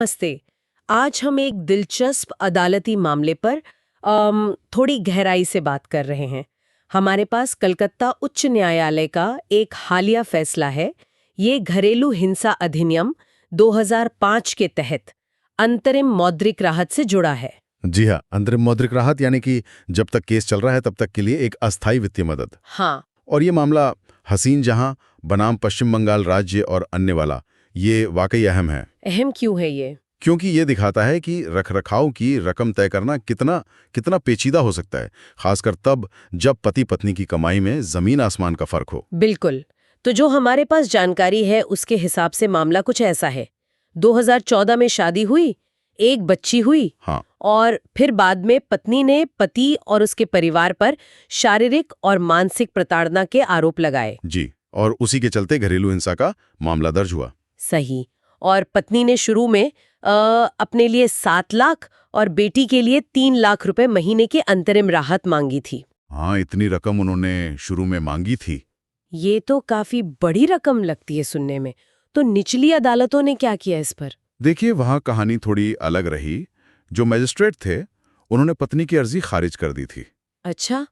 नमस्ते। आज हम एक दिलचस्प अदालती मामले पर थोड़ी गहराई से बात कर रहे हैं। हमारे पास कलकत्ता उच्च न्यायालय का एक हालिया फैसला है। ये घरेलू हिंसा अधिनियम 2005 के तहत अंतरिम मौद्रिक राहत से जुड़ा है। जी हाँ, अंतरिम मौद्रिक राहत यानी कि जब तक केस चल रहा है तब तक के लिए एक अस्थायी वित्तीय मदद। हाँ। और ये मामला हसीन जहां बनाम पश्चिम बंगाल राज्य और अन्य वाला, ये वाकई अहम है। अहम क्यों है ये? क्योंकि ये दिखाता है कि रखरखाव की रकम तय करना कितना कितना पेचीदा हो सकता है, खासकर तब जब पति पत्नी की कमाई में जमीन आसमान का फर्क हो। बिल्कुल। तो जो हमारे पास जानकारी है उसके हिसाब से मामला कुछ ऐसा है। 2014 में शादी हुई, एक बच्ची हुई। हाँ। और फिर बाद में पत्नी ने पति और उसके परिवार पर शारीरिक और मानसिक प्रताड़ना के आरोप लगाए। जी, और उसी के चलते घरेलू हिंसा का मामला दर्ज हुआ। सही। और पत्नी ने शुरू में अपने लिए 7 लाख और बेटी के लिए 3 लाख रुपए महीने की अंतरिम राहत मांगी थी। हाँ, इतनी रकम उन्होंने शुरू में मांगी थी। ये तो काफी बड़ी रकम लगती है सुनने में। तो निचली अदालतों ने क्या किया इस पर? देखिए, वहाँ कहानी थोड़ी अलग रही। जो मजिस्ट्रेट थे, उन्होंने पत्नी की अर्जी खारिज कर दी थी। अच्छा,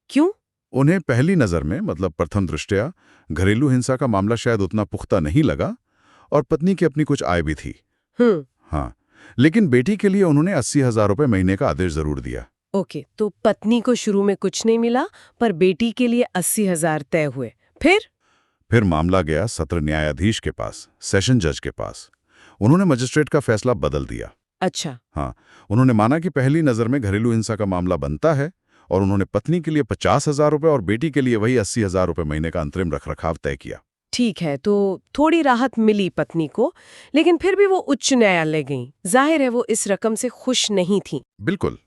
क्यों? उन्हें पहली नज़र में, मतलब प्रथम दृष्टया, घरेलू हिंसा का मामला शायद उतना पुख्ता नहीं लगा और पत्नी की अपनी कुछ आय भी थी। हम्म। हाँ, लेकिन बेटी के लिए उन्होंने 80,000 रुपये महीने का आदेश जरूर दिया। ओके, तो पत्नी को शुरू में कुछ नहीं मिला, पर बेटी के लिए 80,000 तय हुए। फिर मामला गया सत्र न्यायाधीश के पास, सेशन जज के पास। उन्होंने मजिस्ट्रेट का फैसला बदल दिया। अच्छा। हाँ, उन्होंने माना कि पहली नज़र में घरेलू हिंसा का मामला बनता है और उन्होंने पत्नी के लिए 50,000 रुपये और बेटी के लिए वही 80,000 रुपये महीने का अंतरिम रखरखाव तय किया। ठीक है, तो थोड़ी राहत मिली पत्नी को, लेकिन फिर भी वो उच्च न्यायालय गई। जाहिर है वो इस रकम से खुश नहीं थी। बिल्कुल।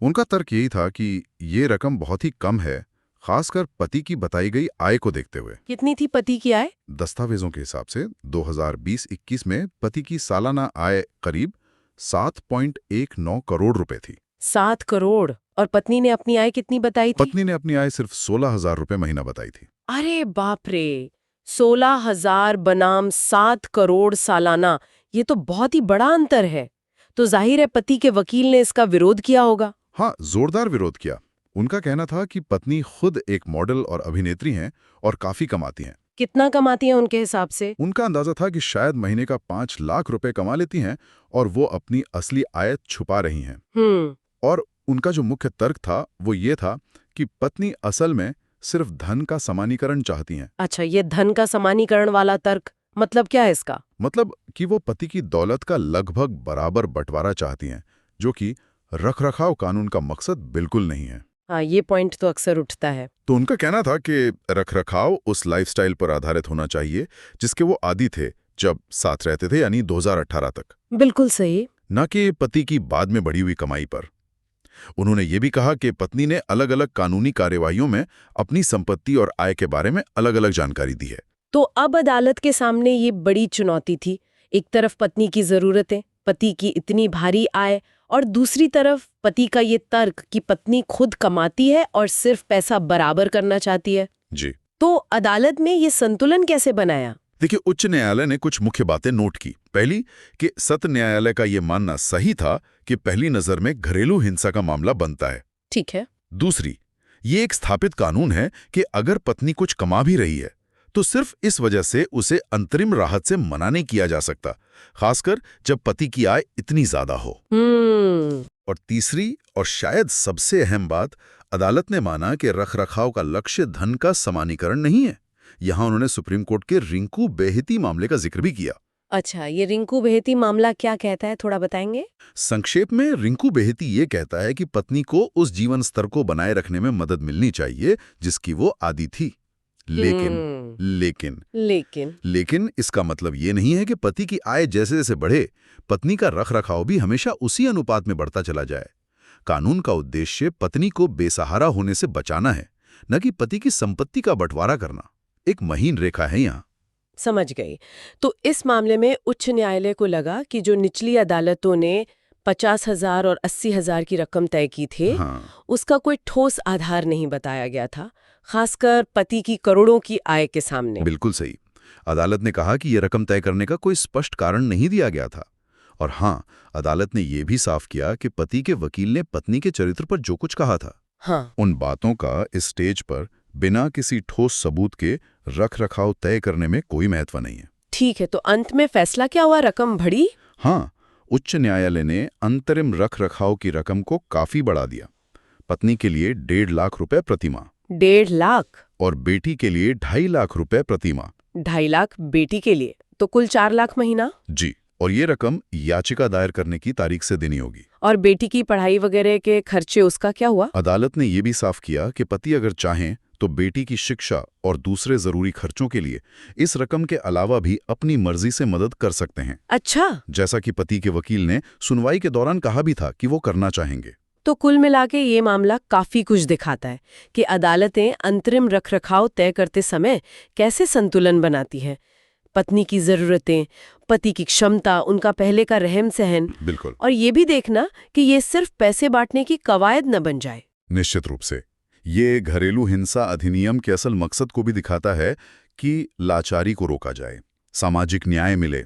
उनका तर्क यही था कि ये रकम बहुत ही कम है, खासकर पति की बताई गई आय को देखते हुए। कितनी थी पति की आय? दस्तावेजों के हिसाब से 2020-21 में पति की सालाना आय करीब 7.19 करोड़ रुपए थी। 7 करोड़। और पत्नी ने अपनी आय कितनी बताई थी? पत्नी ने अपनी आय सिर्फ 16,000 रुपए महीना बताई थी। अरे बाप रे, 16,000 बनाम 7 करोड़ सालाना, ये तो बहुत ही बड़ा अंतर है। तो जाहिर है पति के वकील ने इसका विरोध किया होगा। हाँ, जोरदार विरोध किया। उनका कहना था कि पत्नी खुद एक मॉडल और अभिनेत्री हैं और काफी कमाती हैं। कितना कमाती है उनके हिसाब से? उनका अंदाजा था कि शायद महीने का 5 लाख रुपए कमा लेती हैं और वो अपनी असली आय छुपा रही हैं। और उनका जो मुख्य तर्क था वो ये था कि पत्नी असल में सिर्फ धन का समानीकरण चाहती हैं। अच्छा, ये धन का समानीकरण वाला तर्क मतलब क्या है इसका? मतलब कि वो पति की दौलत का लगभग बराबर बंटवारा चाहती हैं, जो कि रखरखाव कानून का मकसद बिल्कुल नहीं है। हाँ, ये पॉइंट तो अक्सर उठता है। तो उनका कहना था कि रखरखाव उस लाइफस्टाइल पर आधारित होना चाहिए जिसके वो आदी थे जब साथ रहते थे, यानी 2018 तक। बिल्कुल सही। न कि पति की बाद में बढ़ी हुई कमाई पर। उन्होंने ये भी कहा कि पत्नी ने अलग अलग कानूनी कार्यवाहियों में अपनी संपत्ति और आय के बारे में अलग अलग जानकारी दी है। तो अब अदालत के सामने ये बड़ी चुनौती थी। एक तरफ पत्नी की जरूरतें, पति की इतनी भारी आय, और दूसरी तरफ पति का ये तर्क कि पत्नी खुद कमाती है और सिर्फ पैसा बराबर करना चाहती है। जी। तो अदालत में ये संतुलन कैसे बनाया? देखिए, उच्च न्यायालय ने कुछ मुख्य बातें नोट की। पहली, कि सत्र न्यायालय का ये मानना सही था कि पहली नजर में घरेलू हिंसा का मामला बनता है। ठीक है। दूसरी, ये एक स्थापित कानून है कि अगर पत्नी कुछ कमा भी रही है तो सिर्फ इस वजह से उसे अंतरिम राहत से मना नहीं किया जा सकता, खासकर जब पति की आय इतनी ज्यादा हो। और तीसरी और शायद सबसे अहम बात, अदालत ने माना कि रखरखाव का लक्ष्य धन का समानीकरण नहीं है। यहां उन्होंने सुप्रीम कोर्ट के रिंकू बेहती मामले का जिक्र भी किया। अच्छा, ये रिंकू बेहती मामला क्या कहता है, थोड़ा बताएंगे? संक्षेप में, रिंकू बेहती ये कहता है कि पत्नी को उस जीवन स्तर को बनाए रखने में मदद मिलनी चाहिए जिसकी वो आदी थी। लेकिन इसका मतलब ये नहीं है कि पति की आय जैसे जैसे बढ़े, पत्नी का रखरखाव भी हमेशा उसी अनुपात में बढ़ता चला जाए। कानून का उद्देश्य पत्नी को बेसहारा होने से बचाना है, न कि पति की संपत्ति का बंटवारा करना। एक महीन रेखा है यहाँ। समझ गई। तो इस मामले में उच्च न्यायालय को लगा कि जो निचली अदालतों ने 50,000 और 80,000 की रकम तय की थी, हाँ। उसका कोई ठोस आधार नहीं बताया गया था, खासकर पति की करोड़ों की आय के सामने। बिल्कुल सही। अदालत ने कहा कि यह रकम तय करने का कोई स्पष्ट कारण नहीं दिया गया था। और हाँ, अदालत ने ये भी साफ किया कि पति के वकील ने पत्नी के चरित्र पर जो कुछ कहा था, हाँ, उन बातों का इस स्टेज पर बिना किसी ठोस सबूत के रख रखाव तय करने में कोई महत्व नहीं है। ठीक है। तो अंत में फैसला क्या हुआ? रकम बढ़ी? हाँ, उच्च न्यायालय ने अंतरिम रख रखाव की रकम को काफी बढ़ा दिया। पत्नी के लिए 1.5 लाख रुपए प्रति माह 1.5 लाख? और बेटी के लिए 2.5 लाख रुपए प्रति माह। 2.5 लाख बेटी के लिए, तो कुल 4 लाख महीना? जी, और ये रकम याचिका दायर करने की तारीख से देनी होगी। और बेटी की पढ़ाई वगैरह के खर्चे, उसका क्या हुआ? अदालत ने ये भी साफ किया कि पति अगर चाहें तो बेटी की शिक्षा और दूसरे जरूरी खर्चों के लिए इस रकम के अलावा भी अपनी मर्जी से मदद कर सकते हैं। अच्छा, जैसा कि पति के वकील ने सुनवाई के दौरान कहा भी था कि वो करना चाहेंगे। तो कुल मिला के ये मामला काफी कुछ दिखाता है कि अदालतें अंतरिम रखरखाव तय करते समय कैसे संतुलन बनाती हैं। पत्नी की जरूरतें, पति की क्षमता, उनका पहले का रहम सहन, बिल्कुल, और ये भी देखना कि ये सिर्फ पैसे बांटने की कवायद न बन जाए। निश्चित रूप से ये घरेलू हिंसा अधिनियम के असल मकसद को भी दिखाता है कि लाचारी को रोका जाए, सामाजिक न्याय मिले,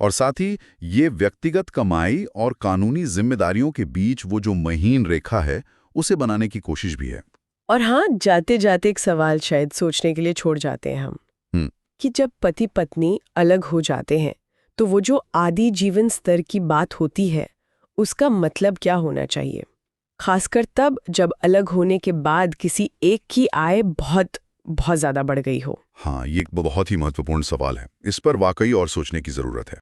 और साथ ही ये व्यक्तिगत कमाई और कानूनी जिम्मेदारियों के बीच वो जो महीन रेखा है उसे बनाने की कोशिश भी है। और हाँ, जाते जाते एक सवाल शायद सोचने के लिए छोड़ जाते हैं हम, कि जब पति पत्नी अलग हो जाते हैं तो वो जो आदि जीवन स्तर की बात होती है उसका मतलब क्या होना चाहिए, खासकर तब जब अलग होने के बाद किसी एक की आय बहुत बहुत ज्यादा बढ़ गई हो। हाँ, ये एक बहुत ही महत्वपूर्ण सवाल है। इस पर वाकई और सोचने की जरूरत है।